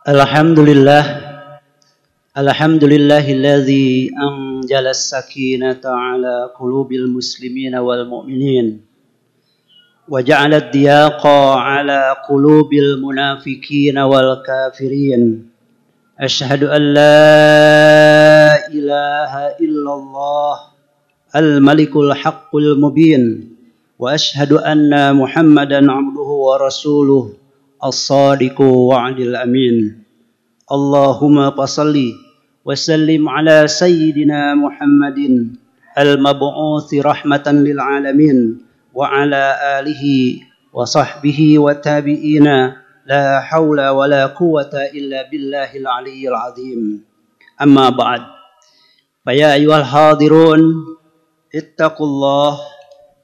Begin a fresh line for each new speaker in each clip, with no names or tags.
Alhamdulillah, alhamdulillahilladzi anjala as-sakinata ala qulubil muslimina wal mu'minin wa ja'ala ad-diyaqa ala qulubil munafiqina wal kafirin. Asyhadu an la ilaha illallah al-malikul haqqul mubin wa asyhadu anna Muhammadan abduhu wa rasuluh as-sadiqu wa'dil amin. Allahumma fasalli wa sallim ala sayyidina Muhammadin al-mab'uthi rahmatan lil alamin wa ala alihi wa sahbihi wa tabi'ina la hawla wa la quwwata illa billahil aliyyil azim. Amma ba'd. Fa ya ayyuhal hadirun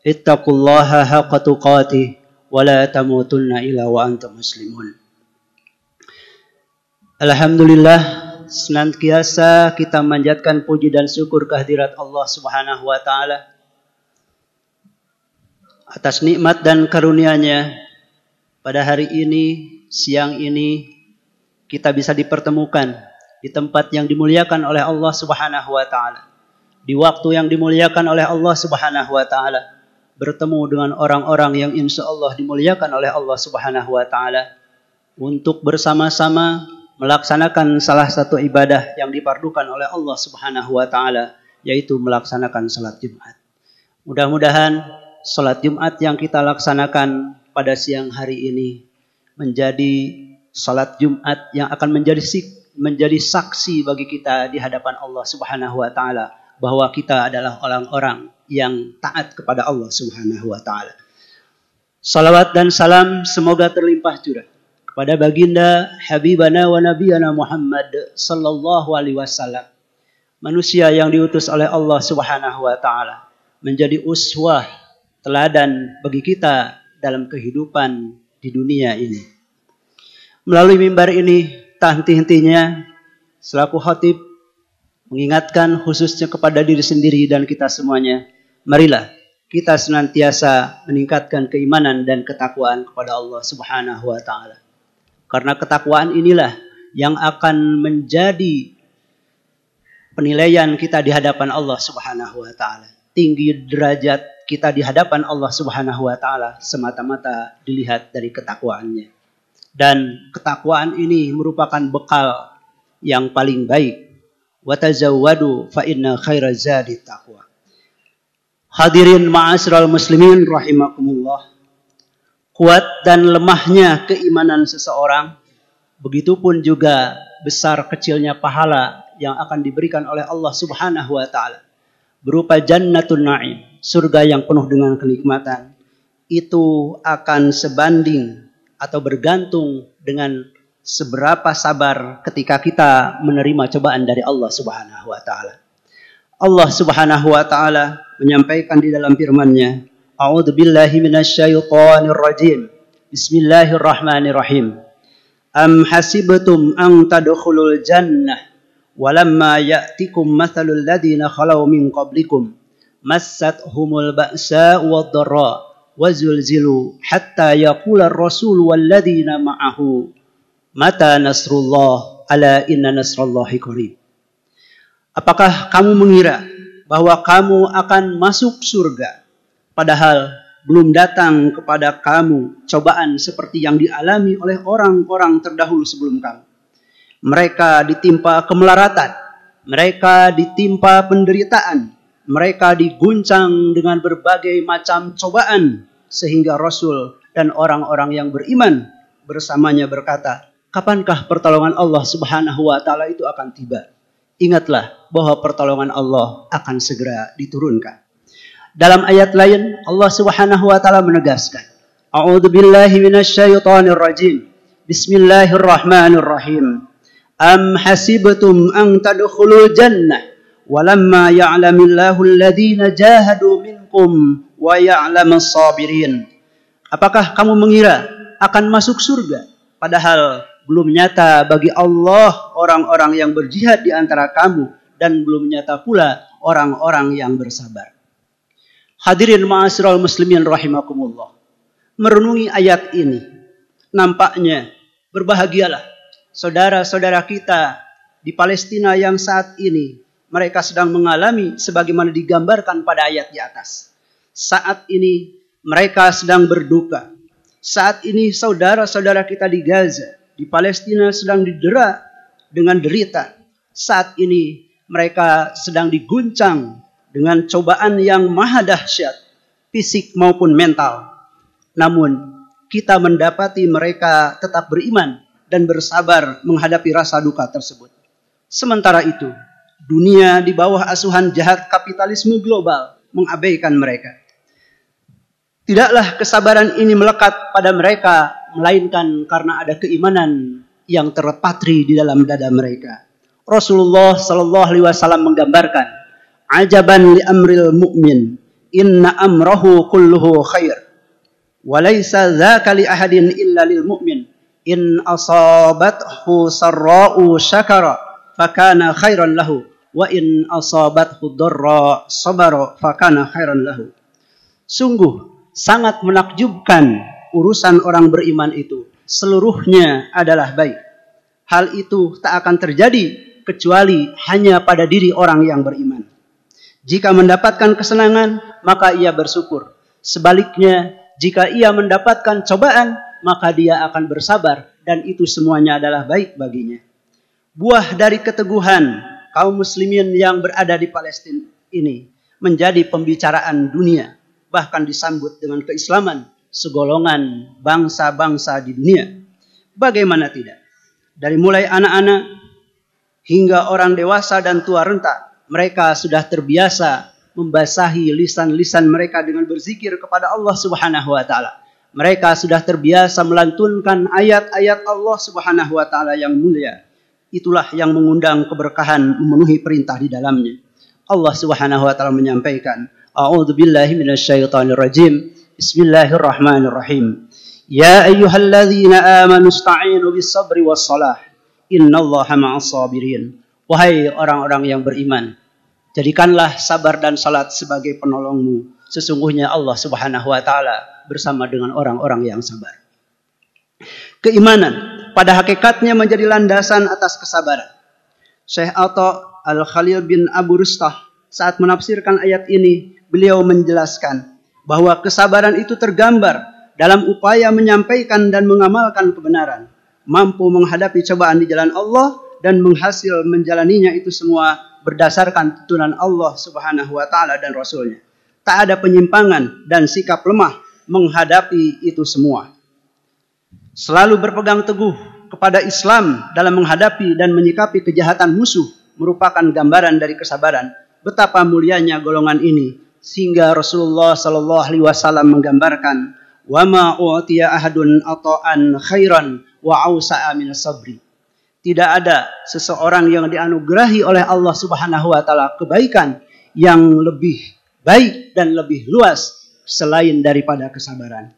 ittaqullaha haqqa tuqatih wa la tamutunna illa wa antum muslimun. Alhamdulillah, senantiasa kita manjatkan puji dan syukur kehadirat Allah Subhanahu wa taala atas nikmat dan karunia-Nya. Pada hari ini, siang ini kita bisa dipertemukan di tempat yang dimuliakan oleh Allah Subhanahu wa taala. Di waktu yang dimuliakan oleh Allah Subhanahu wa taala. Bertemu dengan orang-orang yang insya Allah dimuliakan oleh Allah Subhanahu wa taala untuk bersama-sama melaksanakan salah satu ibadah yang dipardukan oleh Allah Subhanahu wa taala, yaitu melaksanakan salat Jumat. Mudah-mudahan salat Jumat yang kita laksanakan pada siang hari ini menjadi salat Jumat yang akan menjadi saksi bagi kita di hadapan Allah Subhanahu wa taala bahwa kita adalah orang-orang yang taat kepada Allah Subhanahu wa taala. Salawat dan salam semoga terlimpah curah kepada baginda Habibana wa Nabiyana Muhammad sallallahu alaihi wasallam, manusia yang diutus oleh Allah Subhanahu wa taala menjadi uswah, teladan bagi kita dalam kehidupan di dunia ini. Melalui mimbar ini tak henti-hentinya selaku khatib mengingatkan khususnya kepada diri sendiri dan kita semuanya, marilah kita senantiasa meningkatkan keimanan dan ketakwaan kepada Allah Subhanahu wa taala. Karena ketakwaan inilah yang akan menjadi penilaian kita di hadapan Allah Subhanahu wa taala. Tinggi derajat kita di hadapan Allah Subhanahu wa taala semata-mata dilihat dari ketakwaannya. Dan ketakwaan ini merupakan bekal yang paling baik. Wa tazawwadu fa inna khairaz zadi taqwa. Hadirin ma'asyiral muslimin rahimakumullah. Kuat dan lemahnya keimanan seseorang, begitupun juga besar kecilnya pahala yang akan diberikan oleh Allah Subhanahu wa taala berupa jannatun na'im, surga yang penuh dengan kenikmatan. Itu akan sebanding atau bergantung dengan seberapa sabar ketika kita menerima cobaan dari Allah Subhanahu wa taala. Allah Subhanahu wa taala menyampaikan di dalam firman-Nya, A'udzu billahi minasyaitonir rajim. Bismillahirrahmanirrahim. Am hasibtum an tadkhulul jannah walamma ya'tikum mathalul ladzina khalau min qablikum massathumul ba'sa wad-dharra wazulzilu hatta yaqula ar-rasul wal ladzina ma'ahu mata nasrullah ala inna nasrallahi qarib. Apakah kamu mengira bahwa kamu akan masuk surga padahal belum datang kepada kamu cobaan seperti yang dialami oleh orang-orang terdahulu sebelum kamu? Mereka ditimpa kemelaratan, mereka ditimpa penderitaan, mereka diguncang dengan berbagai macam cobaan, sehingga Rasul dan orang-orang yang beriman bersamanya berkata, kapankah pertolongan Allah Subhanahu wa taala itu akan tiba? Ingatlah bahwa pertolongan Allah akan segera diturunkan. Dalam ayat lain Allah Subhanahu wa taala menegaskan, A'udzu billahi minasyaitonir rajim. Bismillahirrahmanirrahim. Am hasibtum an tadkhulul jannah walamma ya'lamillahu alladhina jahadu minkum wa ya'lamas sabirin. Apakah kamu mengira akan masuk surga padahal belum nyata bagi Allah orang-orang yang berjihad di antara kamu dan belum nyata pula orang-orang yang bersabar. Hadirin ma'asyiral muslimin rahimakumullah. Merenungi ayat ini, nampaknya berbahagialah saudara-saudara kita di Palestina yang saat ini mereka sedang mengalami sebagaimana digambarkan pada ayat di atas. Saat ini mereka sedang berduka. Saat ini saudara-saudara kita di Gaza, di Palestina sedang didera dengan derita. Saat ini mereka sedang diguncang dengan cobaan yang maha dahsyat, fisik maupun mental. Namun kita mendapati mereka tetap beriman dan bersabar menghadapi rasa duka tersebut. Sementara itu, dunia di bawah asuhan jahat kapitalisme global mengabaikan mereka. Tidaklah kesabaran ini melekat pada mereka, melainkan karena ada keimanan yang terpatri di dalam dada mereka. Rasulullah sallallahu alaihi wasallam menggambarkan, "Ajaban li amril mu'min, inna amrahu kulluhu khair. Walaysa dzaka li ahadin illa lil mu'min. In asabathu sarra'u syakara fakana khairan lahu wa in asabathu dharra sabara fakana khairan lahu." Sungguh sangat menakjubkan urusan orang beriman itu. Seluruhnya adalah baik. Hal itu tak akan terjadi kecuali hanya pada diri orang yang beriman. Jika mendapatkan kesenangan, maka ia bersyukur. Sebaliknya, jika ia mendapatkan cobaan, maka dia akan bersabar dan itu semuanya adalah baik baginya. Buah dari keteguhan kaum muslimin yang berada di Palestina ini menjadi pembicaraan dunia, bahkan disambut dengan keislaman segolongan bangsa-bangsa di dunia. Bagaimana tidak? Dari mulai anak-anak hingga orang dewasa dan tua renta, mereka sudah terbiasa membasahi lisan-lisan mereka dengan berzikir kepada Allah Subhanahu wa taala. Mereka sudah terbiasa melantunkan ayat-ayat Allah Subhanahu wa taala yang mulia. Itulah yang mengundang keberkahan memenuhi perintah di dalamnya. Allah Subhanahu wa taala menyampaikan, A'udzubillahi minasyaitonirrajim. Bismillahirrahmanirrahim. Ya ayyuhalladzina amanu ista'inu bis-sabri was-salah. Innallaha ma'as sabirin. Wahai orang-orang yang beriman, jadikanlah sabar dan salat sebagai penolongmu. Sesungguhnya Allah Subhanahu wa taala bersama dengan orang-orang yang sabar. Keimanan pada hakikatnya menjadi landasan atas kesabaran. Syekh Atha Al-Khalil bin Abu Rustah saat menafsirkan ayat ini, beliau menjelaskan bahwa kesabaran itu tergambar dalam upaya menyampaikan dan mengamalkan kebenaran, mampu menghadapi cobaan di jalan Allah dan menghasil menjalaninya itu semua berdasarkan tuntunan Allah Subhanahu wa taala dan Rasulnya. Tak ada penyimpangan dan sikap lemah menghadapi itu semua. Selalu berpegang teguh kepada Islam dalam menghadapi dan menyikapi kejahatan musuh merupakan gambaran dari kesabaran. Betapa mulianya golongan ini sehingga Rasulullah sallallahu alaihi wasallam menggambarkan, "Wa ma u'tiya ahadun ata'an khairan wa ausa'a min sabri." Tidak ada seseorang yang dianugerahi oleh Allah Subhanahu wa taala kebaikan yang lebih baik dan lebih luas selain daripada kesabaran.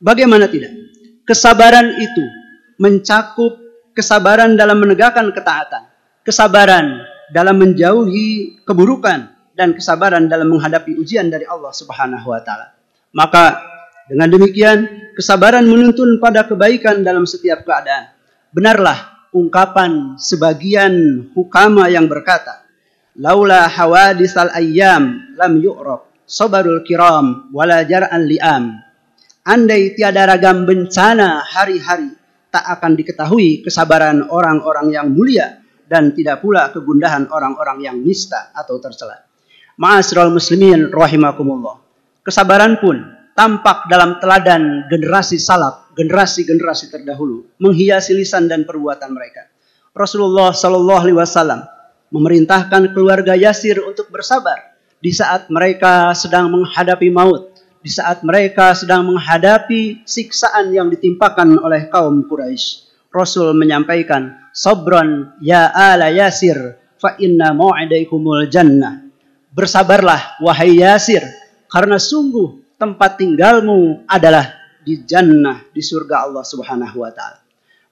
Bagaimana tidak? Kesabaran itu mencakup kesabaran dalam menegakkan ketaatan, kesabaran dalam menjauhi keburukan, dan kesabaran dalam menghadapi ujian dari Allah Subhanahu wa taala. Maka dengan demikian kesabaran menuntun pada kebaikan dalam setiap keadaan. Benarlah ungkapan sebagian hukama yang berkata, "Laula hawadisal ayyam lam yu'rab sabarul kiram wala jar'an li'am." Andai tiada ragam bencana hari-hari, tak akan diketahui kesabaran orang-orang yang mulia dan tidak pula kegundahan orang-orang yang nista atau tercela. Ma'asyiral muslimin rahimakumullah. Kesabaran pun tampak dalam teladan generasi salaf, generasi-generasi terdahulu, menghiasi lisan dan perbuatan mereka. Rasulullah sallallahu alaihi wasallam memerintahkan keluarga Yasir untuk bersabar di saat mereka sedang menghadapi maut, di saat mereka sedang menghadapi siksaan yang ditimpakan oleh kaum Quraisy. Rasul menyampaikan, "Sabran ya ala Yasir, fa inna mau'idaikumul jannah." Bersabarlah wahai Yasir, karena sungguh tempat tinggalmu adalah di jannah, di surga Allah Subhanahu wa taala.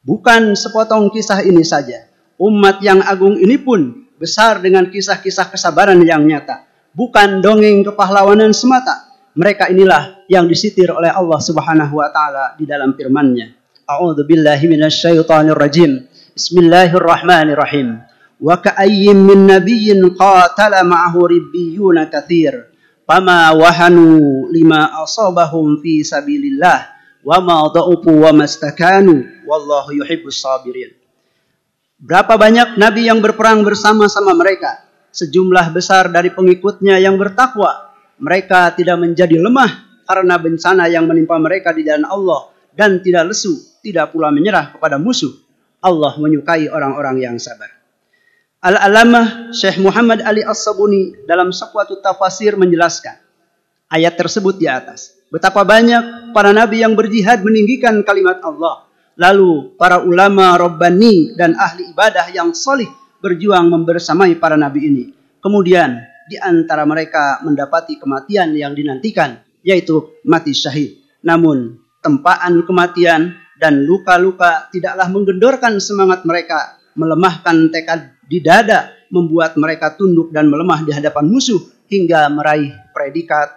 Bukan sepotong kisah ini saja. Umat yang agung ini pun besar dengan kisah-kisah kesabaran yang nyata. Bukan dongeng kepahlawanan semata. Mereka inilah yang disitir oleh Allah Subhanahu wa taala di dalam firman-Nya. A'udzu billahi minasyaitonir rajim. Bismillahirrahmanirrahim. Wa ka'ayyin min nabiyyin qatala ma'ahu ribbiyuna katsir. Fama wahanu lima asabahum fi sabilillah. Wa ma dha'ufu wa mastakanu. Wallahu yuhibbus sabirin. Berapa banyak nabi yang berperang bersama-sama mereka. Sejumlah besar dari pengikutnya yang bertakwa. Mereka tidak menjadi lemah karena bencana yang menimpa mereka di jalan Allah. Dan tidak lesu, tidak pula menyerah kepada musuh. Allah menyukai orang-orang yang sabar. Al-Alamah Syekh Muhammad Ali As-Sabuni dalam Safwatut Tafasir menjelaskan ayat tersebut di atas. Betapa banyak para nabi yang berjihad meninggikan kalimat Allah. Lalu para ulama Rabbani dan ahli ibadah yang salih berjuang membersamai para nabi ini. Kemudian di antara mereka mendapati kematian yang dinantikan, yaitu mati syahid. Namun tempaan kematian dan luka-luka tidaklah menggendorkan semangat mereka, melemahkan tekad di dada, membuat mereka tunduk dan melemah di hadapan musuh hingga meraih predikat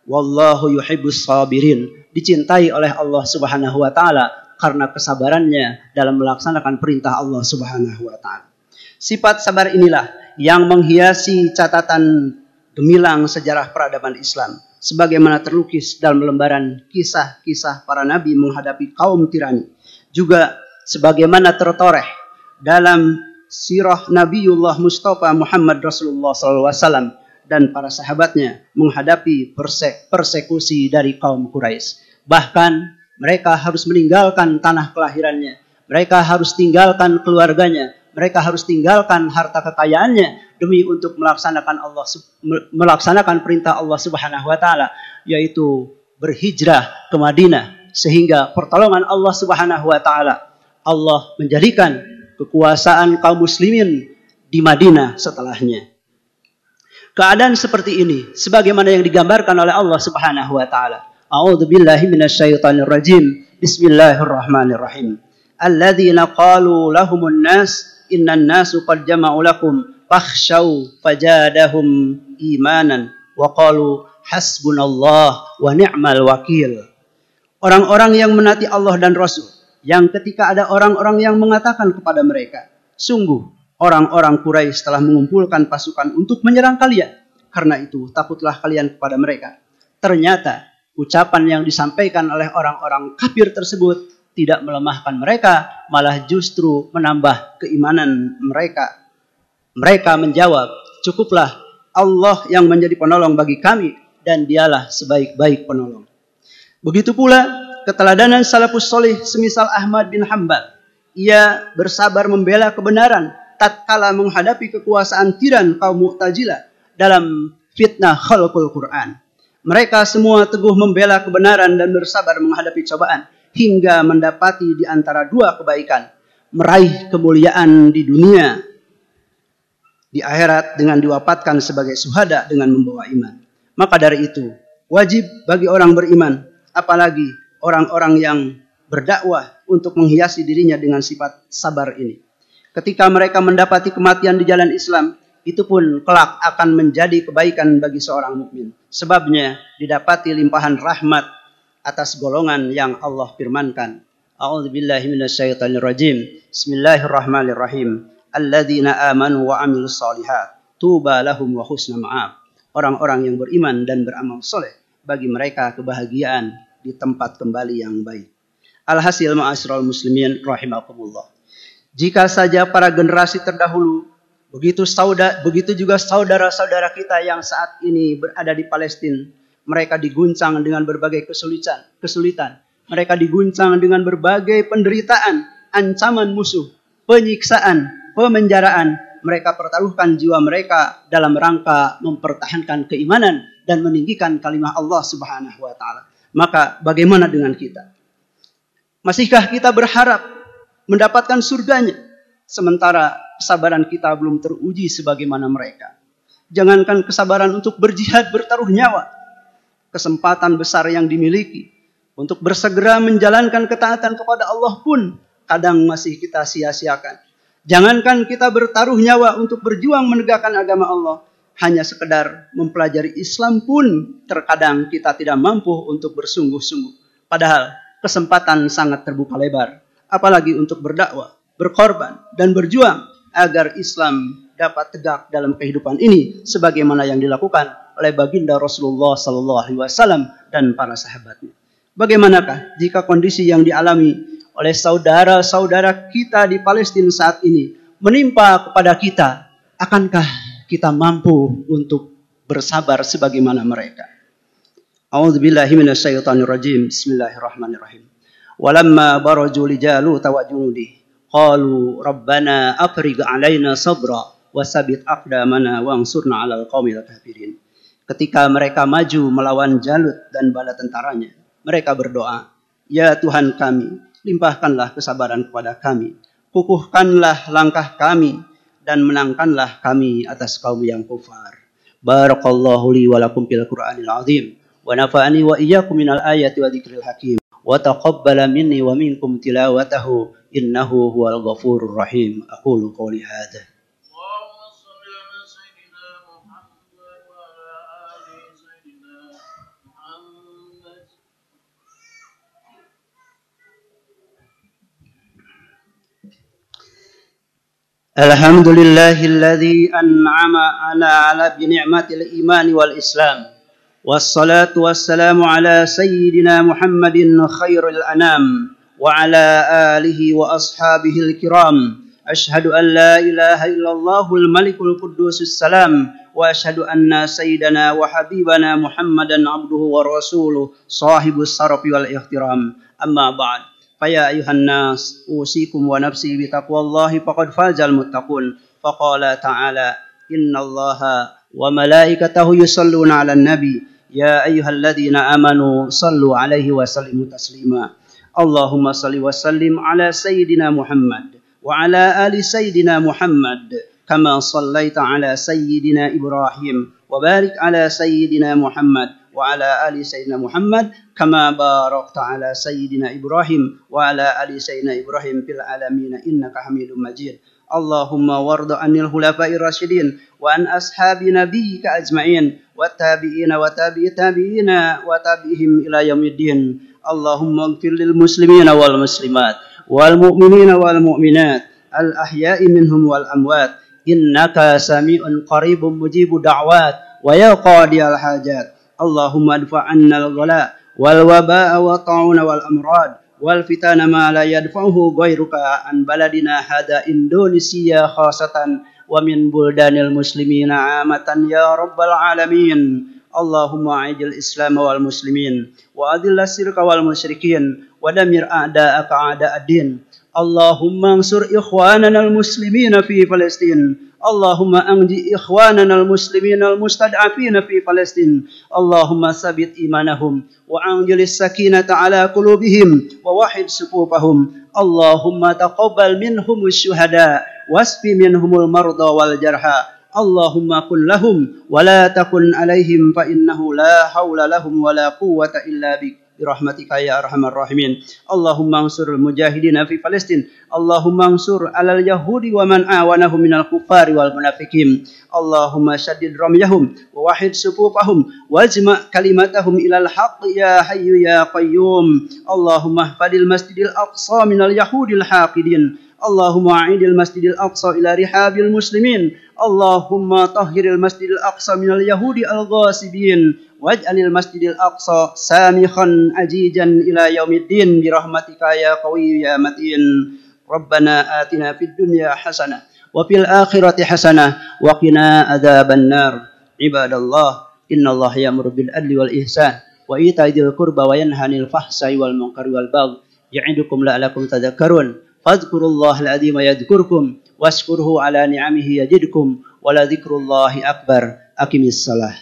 wallahu yuhibbus sabirin, dicintai oleh Allah Subhanahu wa taala karena kesabarannya dalam melaksanakan perintah Allah Subhanahu wa taala. Sifat sabar inilah yang menghiasi catatan gemilang sejarah peradaban Islam, sebagaimana terlukis dalam lembaran kisah-kisah para nabi menghadapi kaum tirani. Juga sebagaimana tertoreh dalam sirah Nabiullah Mustafa Muhammad Rasulullah SAW dan para sahabatnya menghadapi persekusi dari kaum Quraisy. Bahkan mereka harus meninggalkan tanah kelahirannya. Mereka harus tinggalkan keluarganya. Mereka harus tinggalkan harta kekayaannya demi untuk melaksanakan perintah Allah Subhanahu wa taala, yaitu berhijrah ke Madinah, sehingga pertolongan Allah Subhanahu wa taala, Allah menjadikan kekuasaan kaum muslimin di Madinah setelahnya. Keadaan seperti ini sebagaimana yang digambarkan oleh Allah Subhanahu wa taala. A'udzubillahi minasyaitonir rajim. Bismillahirrahmanirrahim. Alladzina qalu lahumun nas innan nasu qad jama'u lakum fakhshaw fajadahum imanan wa qalu hasbunallah wa ni'mal wakil. Orang-orang yang menaati Allah dan Rasul, yang ketika ada orang-orang yang mengatakan kepada mereka, sungguh orang-orang Quraisy telah mengumpulkan pasukan untuk menyerang kalian, karena itu takutlah kalian kepada mereka. Ternyata ucapan yang disampaikan oleh orang-orang kafir tersebut tidak melemahkan mereka, malah justru menambah keimanan mereka. Mereka menjawab, cukuplah Allah yang menjadi penolong bagi kami, dan dialah sebaik-baik penolong. Begitu pula keteladanan salafus solih semisal Ahmad bin Hanbal. Ia bersabar membela kebenaran tatkala menghadapi kekuasaan tiran kaum Mu'tazilah dalam fitnah khalqul Quran. Mereka semua teguh membela kebenaran dan bersabar menghadapi cobaan hingga mendapati di antara dua kebaikan, meraih kemuliaan di dunia, di akhirat dengan diwafatkan sebagai syuhada dengan membawa iman. Maka dari itu wajib bagi orang beriman, apalagi orang-orang yang berdakwah, untuk menghiasi dirinya dengan sifat sabar ini. Ketika mereka mendapati kematian di jalan Islam, itu pun kelak akan menjadi kebaikan bagi seorang mukmin. Sebabnya didapati limpahan rahmat atas golongan yang Allah firmankan. A'udzubillahi minasyaitonirrajim. Bismillahirrahmanirrahim. Alladzina amanu wa amilus solihat. Tuba lahum wa husna ma'ab. Orang-orang yang beriman dan beramal soleh, bagi mereka kebahagiaan di tempat kembali yang baik. Alhasil ma'asyiral muslimin rahimakumullah. Jika saja para generasi terdahulu, begitu juga saudara-saudara kita yang saat ini berada di Palestina, mereka diguncang dengan berbagai kesulitan. Mereka diguncang dengan berbagai penderitaan, ancaman musuh, penyiksaan, pemenjaraan. Mereka pertaruhkan jiwa mereka dalam rangka mempertahankan keimanan dan meninggikan kalimat Allah Subhanahu wa taala. Maka bagaimana dengan kita? Masihkah kita berharap mendapatkan surganya, sementara kesabaran kita belum teruji sebagaimana mereka? Jangankan kesabaran untuk berjihad bertaruh nyawa, kesempatan besar yang dimiliki untuk bersegera menjalankan ketaatan kepada Allah pun kadang masih kita sia-siakan. Jangankan kita bertaruh nyawa untuk berjuang menegakkan agama Allah, hanya sekedar mempelajari Islam pun terkadang kita tidak mampu untuk bersungguh-sungguh. Padahal kesempatan sangat terbuka lebar, apalagi untuk berdakwah, berkorban dan berjuang agar Islam dapat tegak dalam kehidupan ini sebagaimana yang dilakukan oleh baginda Rasulullah sallallahu alaihi wasallam dan para sahabatnya. Bagaimanakah jika kondisi yang dialami oleh saudara-saudara kita di Palestina saat ini menimpa kepada kita? Akankah kita mampu untuk bersabar sebagaimana mereka? A'udzubillahi minasyaitonirrajim. Bismillahirrahmanirrahim. Walamma baraju li Jalut wa junudi qalu rabbana afrigh alaina sabra wasabit aqdamana wansurna 'alal qaumil kafirin. Ketika mereka maju melawan Jalut dan bala tentaranya, mereka berdoa, "Ya Tuhan kami, limpahkanlah kesabaran kepada kami, kukuhkanlah langkah kami dan menangkanlah kami atas kaum yang kufar." Barakallahu li wa lakum fil Qur'anil azim wa nafa'ani wa iyyakum minal ayati wa dzikril hakim wa taqabbala minni wa minkum tilawatahu innahu huwal ghafurur rahim. Aqulu qouli hadza. Alhamdulillahilladzi an'ama ala binicmatil iman wal islam. Wassalatu wassalamu ala sayyidina Muhammadin khairil anam wa ala alihi wa ashabihil kiram. Ashhadu an la ilaha illallahul malikul quddusus salam wa ashhadu anna sayyidana wa habibana Muhammadan abduhu wa rasuluh sahibus sarafi wal ihtiram. Amma ba'd. Faya ayuhan nas usikum wa nafsi bitaqwallahi faqad fazal muttaqun. Faqala ta'ala innallaha wa malaikatahu yusalluna 'alan nabi ya ayyuhalladzina amanu sallu 'alaihi wa sallimu taslima. Allahumma salli wa sallim 'ala sayyidina Muhammad wa 'ala ali sayyidina Muhammad kama sallaita 'ala sayyidina Ibrahim wa barik 'ala sayyidina Muhammad wa 'ala ali sayyidina Muhammad kama barakta 'ala sayyidina Ibrahim wa 'ala ali sayyidina Ibrahim fil alamin innaka Hamidum Majid. Allahumma warda 'anil khulafa'ir rasyidin wa an ashabi nabiyyika ajma'in wa tabi'ina wa tabi'i tabi'ina wa tabi'ihim ila yaumiddin. Allahumma ighfir lil muslimina wal muslimat wal mu'minina wal mu'minat al ahya'i minhum wal amwat innaka sami'un qaribun mujibu da'wat wa ya qadiyal hajat. Allahumma adfa' 'anna al-ghala wal waba'a wa ta'una wal amrad wal fitana ma la yadfa'uhu ghairuka an baladina hada Indonesia khasatan wa min buldanil muslimina 'amatan ya rabbal alamin. Allahumma a'idil islam wal muslimin wa adilla syirka wal musyrikin wa damir a'da'aka a'da'ad-din. Allahumma ansur ikhwanana al-muslimina fi Palestin. Allahumma anji ikhwanana al-muslimina al-mustad'afina fi Palestin. Allahumma sabit imanahum wa anjilis sakinata ala qulubihim wa wahid sufufahum. Allahumma taqabbal minhumus syuhada wasfi minhumul marda wal jarha. Allahumma kun lahum wa la takun alaihim fa innahu la hawla lahum wa la quwwata illa bik birahmatika ya arhamar rahimin. Allahumma ansur mujahidina fi Palestin. Allahumma ansur alal yahudi wa man awanahum minal kuffari wal munafikin. Allahumma shaddid ramyahum wa wahid sufufahum wajma' kalimatahum ilal haqq ya hayyu ya qayyum. Allahumma fadil masjidil aqsa minal yahudil haqidin. Allahumma a'idil masjidil aqsa ila rihabil muslimin. Allahumma tahhiril masjidil aqsa minal yahudi al-ghasibin. Waj'alil masjidil aqsa samikhan ajijan ila yaumiddin birahmatika ya qawiyyu ya matin. Rabbana atina fid dunya hasanah wa fil akhirati hasanah wa qina adzaban nar. Ibadallah, innallaha ya'muru bil adli wal ihsan wa ita'i dzil qurba wa yanha 'anil fahsai wal munkari wal baghi ya'idukum la'allakum tadhakkarun. Fadhkurullahal 'azima yadhkurkum washkuruhu 'ala ni'amihi yazidkum wa la dzikrullahi akbar. Aqimis shalah.